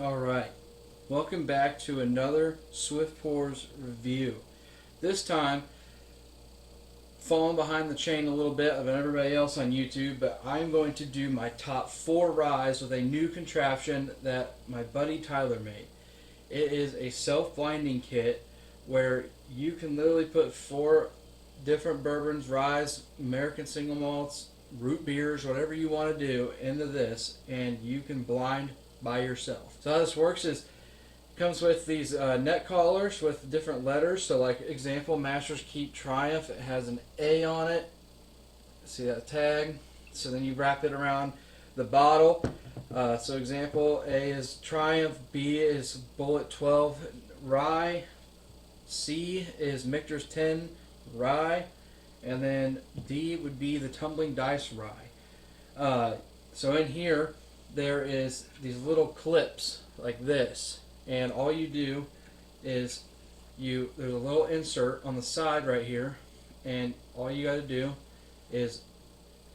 Alright, welcome back to another Swift Pours review. This time, falling behind the chain a little bit of everybody else on YouTube, but I'm going to do my top 4 Ryes with a new contraption that my buddy Tyler made. It is a self-blinding kit where you can literally put 4 different bourbons, ryes, American single malts, root beers, whatever you want to do into this, and you can blind by yourself. So how this works is it comes with these neck collars with different letters. So like example, Masters Keep Triumph, it has an A on it. See that tag? So then you wrap it around the bottle. So example, A is Triumph, B is Bullet 12 Rye, C is Michter's 10 Rye, and then D would be the Tumbling Dice Rye. So in here there is these little clips like this, and all you do is there's a little insert on the side right here, and all you got to do is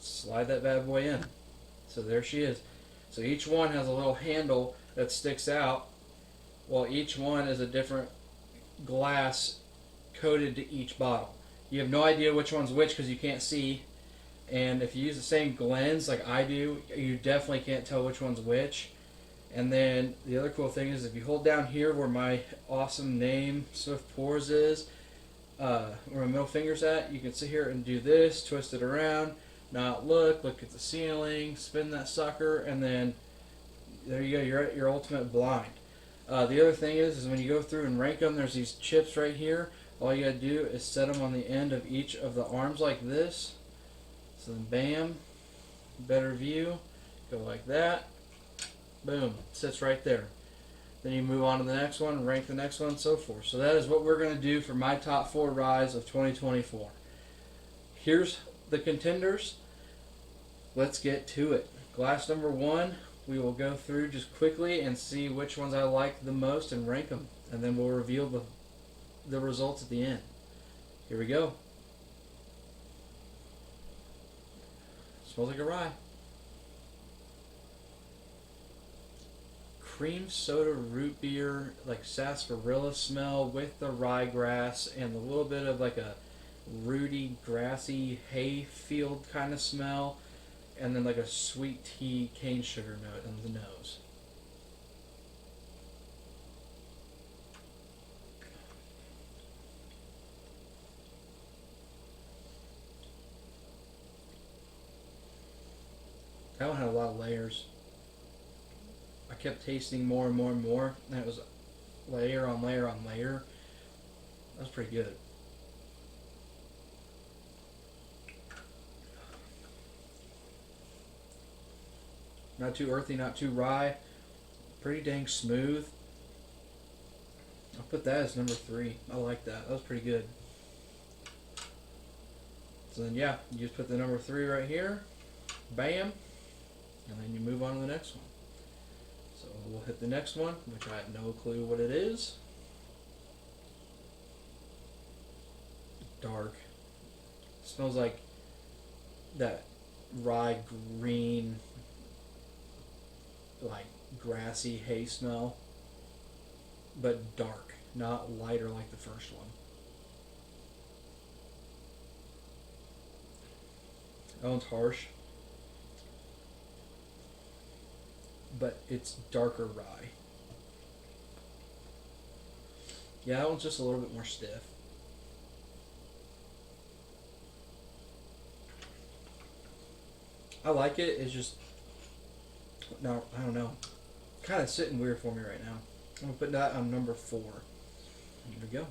slide that bad boy in. So there she is. So each one has a little handle that sticks out, while each one is a different glass coated to each bottle. You have no idea which one's which because you can't see. And if you use the same Glens like I do, you definitely can't tell which one's which. And then the other cool thing is if you hold down here where my awesome name, Swift Pours, is, where my middle finger's at, you can sit here and do this, twist it around, not look at the ceiling, spin that sucker, and then there you go, you're at your ultimate blind. The other thing is when you go through and rank them, there's these chips right here. All you gotta do is set them on the end of each of the arms like this. So then bam, better view, go like that, boom, sits right there. Then you move on to the next one, rank the next one, and so forth. So that is what we're going to do for my top 4 Ryes of 2024. Here's the contenders. Let's get to it. Glass number 1, we will go through just quickly and see which ones I like the most and rank them. And then we'll reveal the results at the end. Here we go. Smells like a rye. Cream soda root beer, like sarsaparilla smell with the ryegrass and a little bit of like a rooty, grassy hay field kind of smell, and then like a sweet tea cane sugar note on the nose. That one had a lot of layers. I kept tasting more and more and more, and it was layer on layer on layer. That was pretty good. Not too earthy, not too rye. Pretty dang smooth. I'll put that as number 3. I like that. That was pretty good. So then yeah, you just put the number 3 right here. Bam. And then you move on to the next one. So we'll hit the next one, which I have no clue what it is. Dark. Smells like that rye green, like grassy hay smell, but dark, not lighter like the first one. That one's harsh, but it's darker rye. Yeah, that one's just a little bit more stiff. I like it, it's just, no, I don't know. Kind of sitting weird for me right now. I'm going to put that on number 4. Here we go.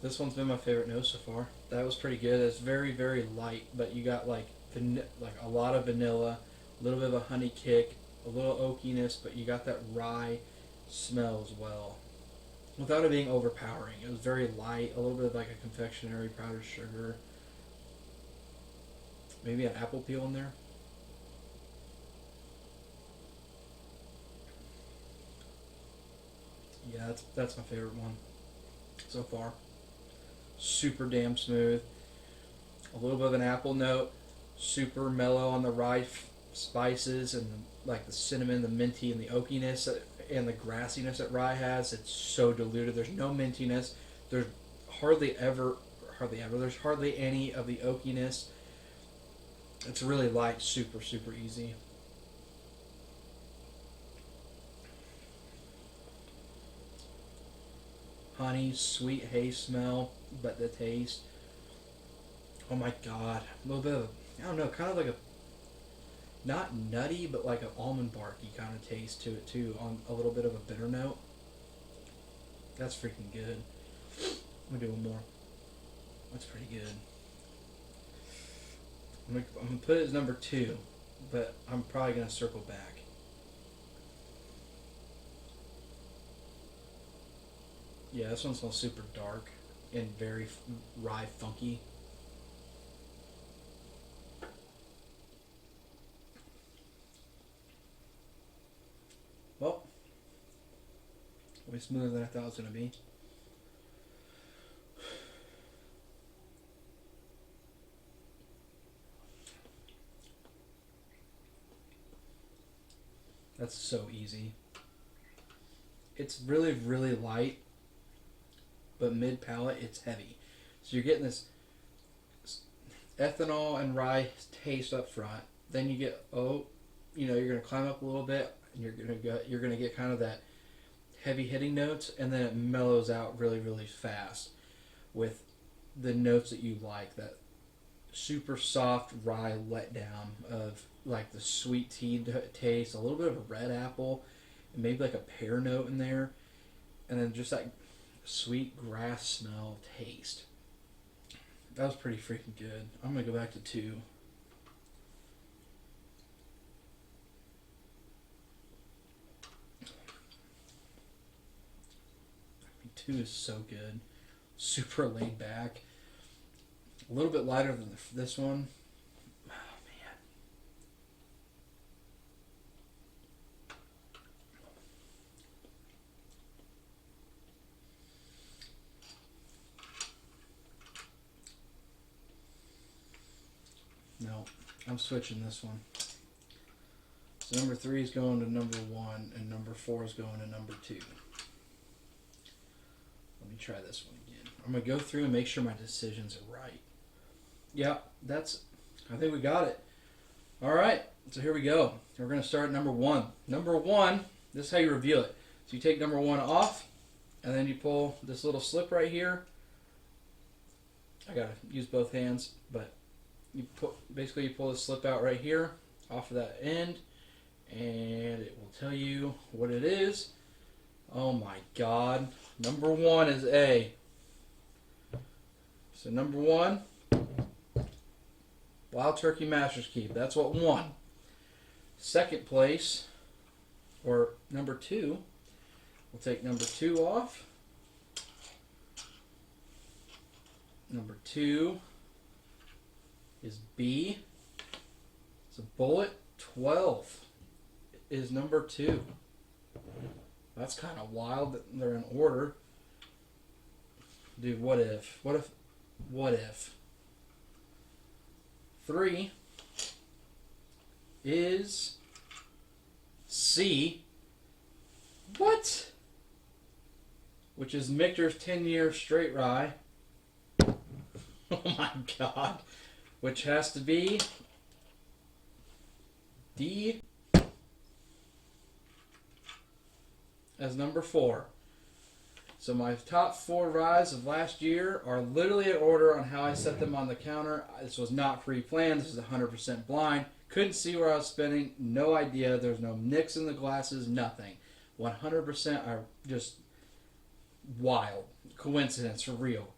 This one's been my favorite nose so far. That was pretty good. It's very, very light, but you got like a lot of vanilla, a little bit of a honey kick, a little oakiness, but you got that rye smell as well. Without it being overpowering. It was very light, a little bit of like a confectionery powdered sugar. Maybe an apple peel in there. Yeah, that's my favorite one so far. Super damn smooth. A little bit of an apple note. Super mellow on the rye spices and like the cinnamon, the minty, and the oakiness and the grassiness that rye has. It's so diluted. There's no mintiness. There's There's hardly any of the oakiness. It's really light, super, super easy. Honey, sweet hay smell, but the taste. Oh my god. A little bit of, I don't know, kind of like a, not nutty, but like an almond barky kind of taste to it too, on a little bit of a bitter note. That's freaking good. I'm gonna do one more. That's pretty good. I'm gonna put it as number 2, but I'm probably gonna circle back. Yeah, this one smells super dark and very rye funky. Well, way smoother than I thought it was gonna be. That's so easy. It's really, really light, but mid palate, it's heavy. So you're getting this ethanol and rye taste up front. Then you get you're gonna climb up a little bit, and you're gonna get kind of that heavy hitting notes, and then it mellows out really, really fast with the notes that you like. That super soft rye letdown of like the sweet tea taste, a little bit of a red apple, and maybe like a pear note in there, and then just that sweet grass smell taste. That was pretty freaking good. I'm gonna go back to 2. 2 is so good. Super laid back. A little bit lighter than this one. Oh, man. No, I'm switching this one. So number 3 is going to number 1, and number 4 is going to number 2. Let me try this one again. I'm going to go through and make sure my decisions are right. Yeah, I think we got it. All right, so here we go. We're going to start at number 1. Number 1, this is how you reveal it. So you take number 1 off, and then you pull this little slip right here. I got to use both hands, but you pull the slip out right here off of that end, and it will tell you what it is. Oh my god. Number 1 is A. So number 1, Wild Turkey Master's Keep. That's what won. Second place, or number 2, we'll take number 2 off. Number 2 is B. So Bullet 12 is number 2. That's kind of wild that they're in order. Dude, what if? What if? 3 is C. What? Which is Michter's 10-year straight rye. Oh my god. Which has to be D as number 4. So my top 4 ryes of last year are literally in order on how I set them on the counter. This was not pre-planned. This is 100% blind. Couldn't see where I was spinning. No idea. There's no nicks in the glasses. Nothing. 100% are just wild. Coincidence for real.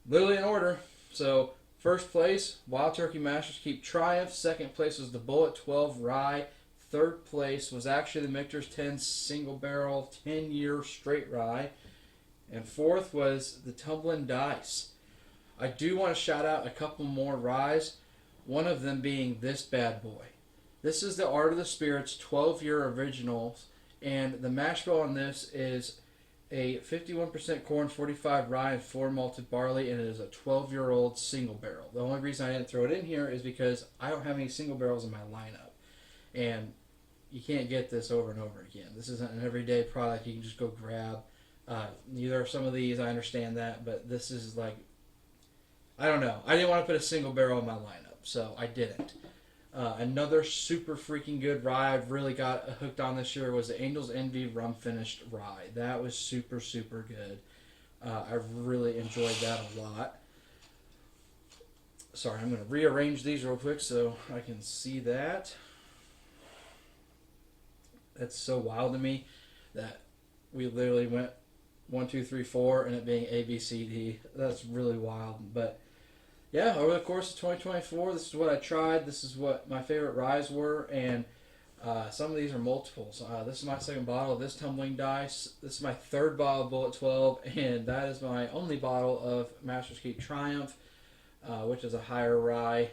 Literally in order. So first place, Wild Turkey Masters Keep Triumph. Second place was the Bullet 12 Rye. Third place was actually the Michter's 10 Single Barrel 10-year straight rye. And fourth was the Tumbling Dice. I do want to shout out a couple more ryes. One of them being this bad boy. This is the Art of the Spirits 12-year originals. And the mash bill on this is a 51% corn, 45 rye, and 4 malted barley, and it is a 12-year-old single barrel. The only reason I didn't throw it in here is because I don't have any single barrels in my lineup. and you can't get this over and over again. This isn't an everyday product you can just go grab. Neither are some of these, I understand that, but this is like, I don't know. I didn't want to put a single barrel in my lineup, so I didn't. Another super freaking good rye I've really got hooked on this year was the Angel's Envy rum finished rye. That was super, super good. I really enjoyed that a lot. Sorry, I'm going to rearrange these real quick so I can see that. That's so wild to me that we literally went 1, 2, 3, 4, and it being A, B, C, D. That's really wild. But yeah, over the course of 2024, this is what I tried. This is what my favorite ryes were, and some of these are multiples. This is my second bottle of this tumbling dice. This is my third bottle of Bullet 12, and that is my only bottle of Master's Keep Triumph, which is a higher rye.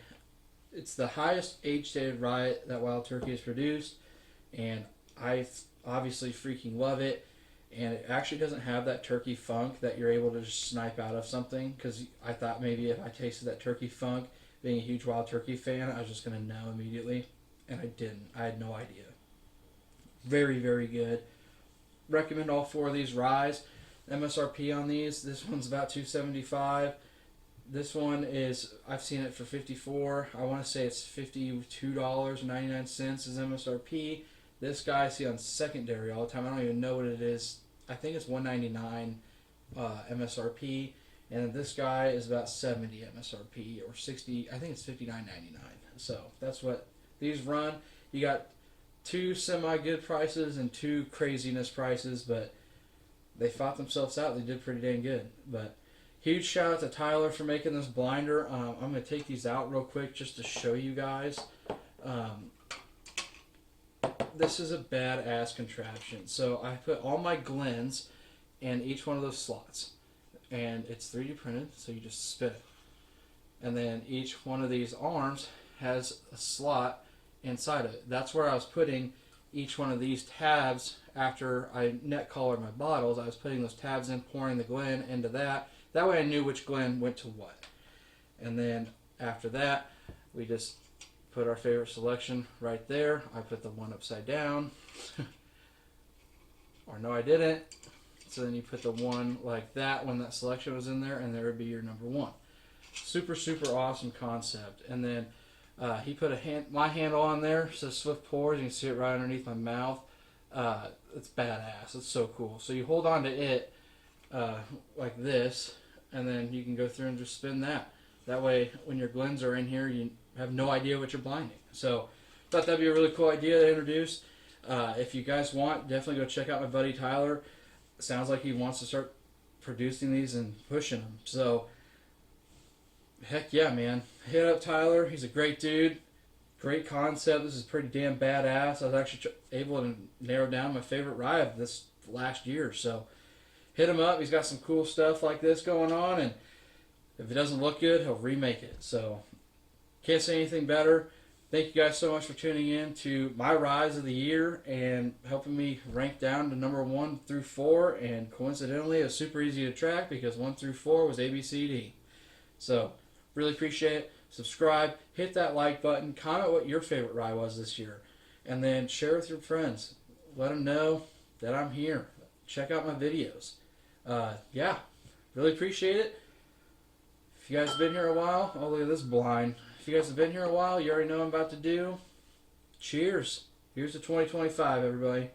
It's the highest age-stated rye that Wild Turkey has produced, and I obviously freaking love it. And it actually doesn't have that turkey funk that you're able to just snipe out of something, because I thought maybe if I tasted that turkey funk, being a huge Wild Turkey fan, I was just going to know immediately, and I didn't. I had no idea. Very, very good. Recommend all 4 of these ryes. MSRP on these, this one's about $2.75. This one is, I've seen it for $54. I want to say it's $52.99 is MSRP. This guy I see on secondary all the time. I don't even know what it is. I think it's $199 MSRP, and this guy is about $70 MSRP or $60. I think it's $59.99. So that's what these run. You got 2 semi-good prices and 2 craziness prices, but they fought themselves out. They did pretty dang good. But huge shout out to Tyler for making this blinder. I'm going to take these out real quick just to show you guys. This is a badass contraption. So I put all my Glens in each one of those slots, and it's 3D printed, so you just spin it, and then each one of these arms has a slot inside of it. That's where I was putting each one of these tabs. After I net colored my bottles, I was putting those tabs in, pouring the Glen into that way I knew which Glen went to what. And then after that, we just put our favorite selection right there. I put the one upside down. Or no, I didn't. So then you put the one like that when that selection was in there, and there would be your number 1. Super, super awesome concept. And then he put my handle on there, says Swift Pours. You can see it right underneath my mouth. It's badass. It's so cool. So you hold on to it like this, and then you can go through and just spin that. That way, when your Glens are in here, you have no idea what you're blinding. So, thought that'd be a really cool idea to introduce. If you guys want, definitely go check out my buddy Tyler. Sounds like he wants to start producing these and pushing them. So, heck yeah, man. Hit up Tyler. He's a great dude. Great concept. This is pretty damn badass. I was actually able to narrow down my favorite rye of this last year. So, hit him up. He's got some cool stuff like this going on, and if it doesn't look good, he'll remake it. So, can't say anything better. Thank you guys so much for tuning in to my Rise of the Year and helping me rank down to number 1 through 4. And coincidentally, it was super easy to track because 1 through 4 was ABCD. So, really appreciate it. Subscribe, hit that like button, comment what your favorite rye was this year, and then share with your friends. Let them know that I'm here. Check out my videos. Yeah, really appreciate it. If you guys have been here a while, oh look at this blind. If you guys have been here a while, you already know what I'm about to do. Cheers. Here's to 2025, everybody.